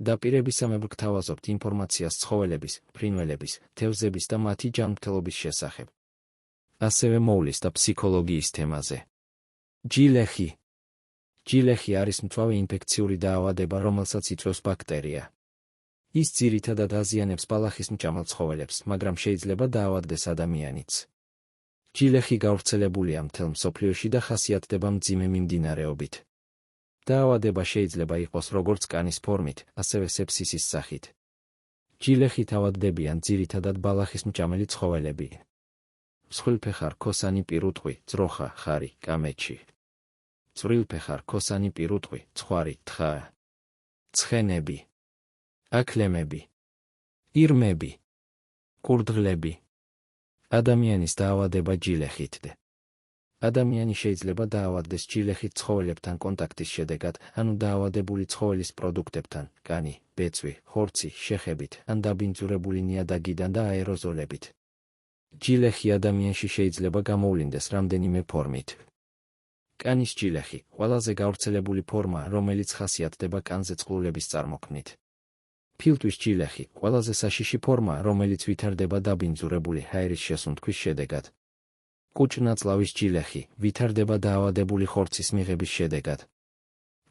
დაპირებისამებრ გთავაზობთ ინფორმაციას ცხოველების, ფრინველების, თევზების და მათი ჯანმრთელობის შესახებ. ასევე მოვლის და ფსიქოლოგიის თემაზე. ჯილეხი. ჯილეხი არის მწვავე ინფექციური დაავადება, რომელსაც იწვევს ბაქტერია. ის ძირითადად აზიანებს ბალახის მჭამელ ცხოველებს, მაგრამ შეიძლება დაავადდეს ადამიანიც. ჯილეხი გავრცელებულია მთელ მსოფლიოში და ხასიათდება მძიმე მიმდინარეობით. დაავადება შეიძლება იყოს როგორც კანის ფორმით, ასევე სეფსისის სახით. ჯილეხი თავადდებიან ძირითადად ბალახის მჭამელი ცხოველები. მსხვილფეხა რქოსანი პირუტყვი, ძროხა, ხარი, კამეჩი. წვრილფეხა რქოსანი პირუტყვი, ცხვარი, თხა. ცხენები. აქლემები. ირმები. კურდღლები. ადამიანის დაავადება ჯილეხით. ადამიანი შეიძლება დაავადდეს ჯილეხით ცხოველებთან კონტაქტის შედეგად, ანუ დაავადებული ცხოველის პროდუქტებთან, კანი, ბეწვი, ხორცი, შეხებით, ან დაბინძურებული ნიადაგიდან და აეროზოლებით. ჯილეხი ადამიანში შეიძლება გამოვლინდეს რამდენიმე ფორმით. კანის ჯილეხი ყველაზე გავრცელებული ფორმაა, რომელიც ხასიათდება კანზე წყლულების წარმოქმნით. ფილტვის ჯილეხი ყველაზე საშიში ფორმაა, რომელიც ვითარდება დაბინძურებული ჰაერის შესუნთქვის შედეგად. კუჭ-ნაწლავის ჯილეხი ვითარდება დაავადებული ხორცის მიღების შედეგად.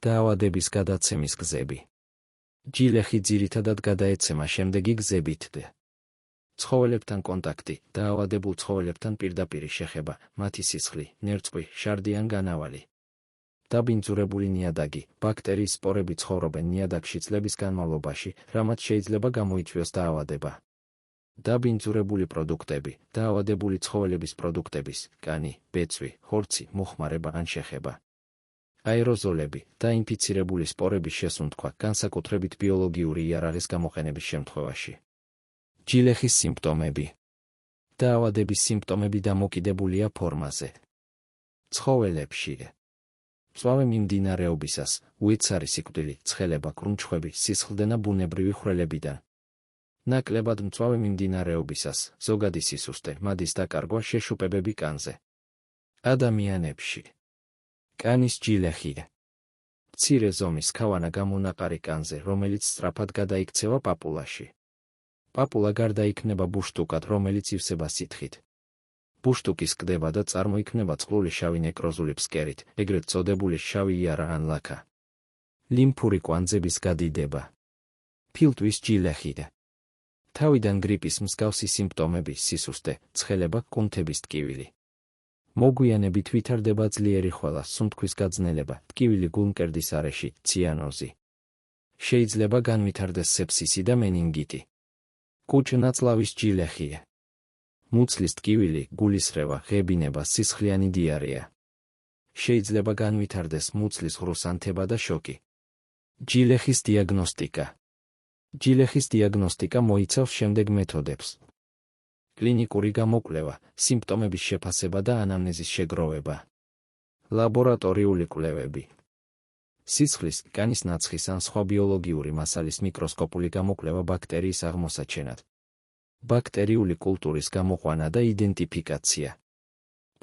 დაავადების გადაცემის გზები. ჯილეხი ძირითადად გადაეცემა შემდეგი გზებით: ცხოველებთან კონტაქტი, დაავადებულ ცხოველებთან პირდაპირი შეხება, მათი სისხლი, ნერწყვი, შარდი ან განავალი. დაბინძურებული ნიადაგი, ბაქტერიის სპორები ცხოვრობენ ნიადაგში წლების განმავლობაში, რამაც შეიძლება გამოიწვიოს დაავადება. დაბინძურებული პროდუქტები, დაავადებული ცხოველების პროდუქტების, კანი, ბეწვი, ხორცი, მოხმარება ან შეხება. აეროზოლები, დაინფიცირებული სპორების შესუნთქვა, განსაკუთრებით ბიოლოგიური იარაღის გამოყენების შემთხვევაში. ჯილეხის სიმპტომები. დაავადების სიმპტომები დამოკიდებულია ფორმაზე. ცხოველებში. მწვავე მიმდინარეობისას, უეცარი სიკვდილი, ცხელება, კრუნჩხვები, სისხლდენა ბუნებრივი ხვრელებიდან. ნაკლებად მწვავე მიმდინარეობისას, ზოგადი სისუსტე, მადის დაკარგვა, შეშუპებები კანზე. ადამიანებში. კანის ჯილეხი. მცირე ზომის ქავანა გამონაყარი კანზე, რომელიც სწრაფად გადაიქცევა პაპულაში. პაპულა გარდაიქმნება ბუშტუკად, რომელიც ივსება სითხით. ბუშტუკის კდება და წარმოიქმნება წყლული შავი ნეკროზული ფსკერით, ეგრეთ წოდებული შავი იარა ან ლაქა. ლიმფური კვანძების გადიდება. ფილტვის ჯილეხი. თავიდან გრიპის მსგავსი სიმპტომები, სისუსტე, ცხელება, კუნთების ტკივილი. მოგვიანებით ვითარდება ძლიერი ხვალა, სუნთქვის გაძნელება, ტკივილი გულმკერდის არეში, ციანოზი. შეიძლება განვითარდეს სეფსისი და მენინგიტი. კუჭ-ნაწლავის ჯილეხი. მუცლის ტკივილი, გულისრევა, ღებინება, სისხლიანი დიარეა. შეიძლება განვითარდეს მუცლის ღრუსანთება და შოკი. ჯილეხის დიაგნოსტიკა. ჯილეხის დიაგნოსტიკა მოიცავს შემდეგ მეთოდებს: კლინიკური გამოკვლევა, სიმპტომების შეფასება და ანამნეზის შეგროვება. ლაბორატორიული კვლევები. სისხლის, კანის ნაცხის ან სხვა ბიოლოგიური მასალის მიკროსკოპული გამოკვლევა ბაქტერიის აღმოსაჩენად. ბაქტერიული კულტურის გამოყვანა და იდენტიფიკაცია.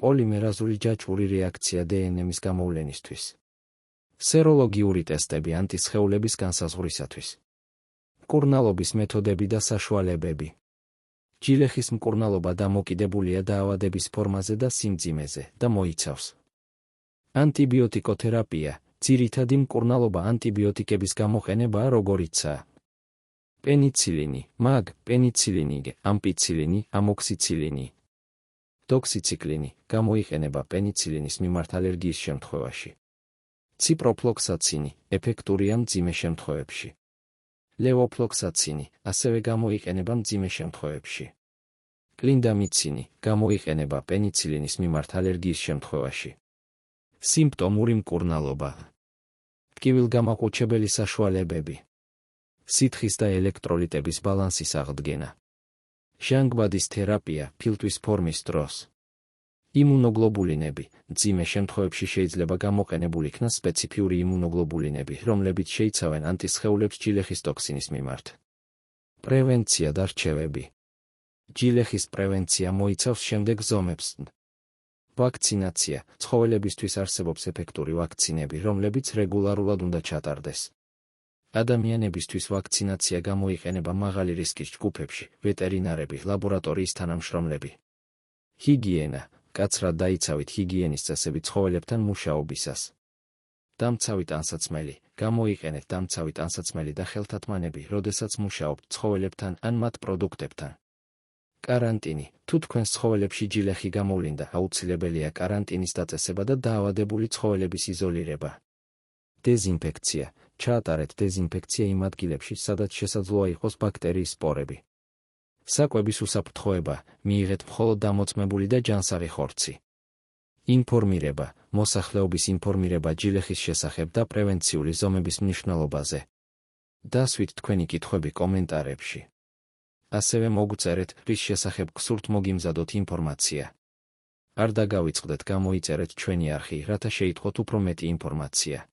პოლიმერაზული ჯაჭვური რეაქცია დნმ-ის გამოვლენისთვის. სეროლოგიური ტესტები ანტისხეულების განსაზღვრისათვის. მკურნალობის მეთოდები და საშუალებები. ჯილეხის მკურნალობა დამოკიდებულია დაავადების ფორმაზე და სიმძიმეზე და მოიცავს ანტიბიოტიკოთერაპია, ძირითადი მკურნალობა ანტიბიოტიკების გამოყენებაა, როგორიცაა პენიცილინი, მაგ, პენიცილინი, ამპიცილინი, ამოქსიცილინი. დოქსიციკლინი გამოიყენება პენიცილინის მიმართ ალერგიის შემთხვევაში. ციპროფლოქსაცინი, ეფექტურია მძიმე შემთხვევებში. ლევოფლოქსაცინი, ასევე გამოიყენება მძიმე შემთხვევებში. კლინდამიცინი, გამოიყენება პენიცილინის მიმართ ალერგიის შემთხვევაში. სიმპტომური მკურნალობა. ტკივილგამაყუჩებელი საშუალებები. სითხის და ელექტროლიტების ბალანსის აღდგენა. ჟანგბადის თერაპია, ფილტვის ფორმის დროს. იმუნოგლობულინები, მძიმე შემთხვევებში შეიძლება გამოყენებულ იქნას სპეციფიური იმუნოგლობულინები, რომლებიც შეიცავენ ანტისხეულებს ჯილეხის ტოქსინის მიმართ. პრევენცია და რჩევები. ჯილეხის პრევენცია მოიცავს შემდეგ ზომებს. ვაქცინაცია, ცხოველებისთვის არსებობს ეფექტური ვაქცინები, რომლებიც რეგულარულად უნდა ჩატარდეს. ადამიანებისთვის ვაქცინაცია გამოიყენება მაღალი რისკის ჯგუფებში, ვეტერინარები, ლაბორატორიის თანამშრომლები. ჰიგიენა, კაცრად დაიცავით ჰიგიენის წესები ცხოველებთან მუშაობისას. დამცავი ტანსაცმელი, გამოიყენეთ დამცავი ტანსაცმელი და ხელთათმანები, როდესაც მუშაობთ ცხოველებთან ან მათ პროდუქტებთან. კარანტინი, თუ თქვენს ცხოველებში ჯილეხი გამოვლინდა, აუცილებელია კარანტინის დაწესება და დაავადებული ცხოველების იზოლირება. დეზინფექცია, ჩაატარეთ დეზინფექცია იმ ადგილებში, სადაც შესაძლოა იყოს ბაქტერიის სპორები. საკვების უსაფრთხოება, მიიღეთ მხოლოდ დამოწმებული და ჯანსაღი ხორცი. ინფორმირება, მოსახლეობის ინფორმირება ჯილეხის შესახებ და პრევენციული ზომების მნიშვნელობაზე. დასვით თქვენი კითხვები კომენტარებში. ასევე მოგწერეთ, რის შესახებ გსურთ მოგიმზადოთ ინფორმაცია. არ დაგავიწყდეთ, გამოიწერეთ ჩვენი არხი, რათა შეიტყოთ უფრო მეტი ინფორმაცია.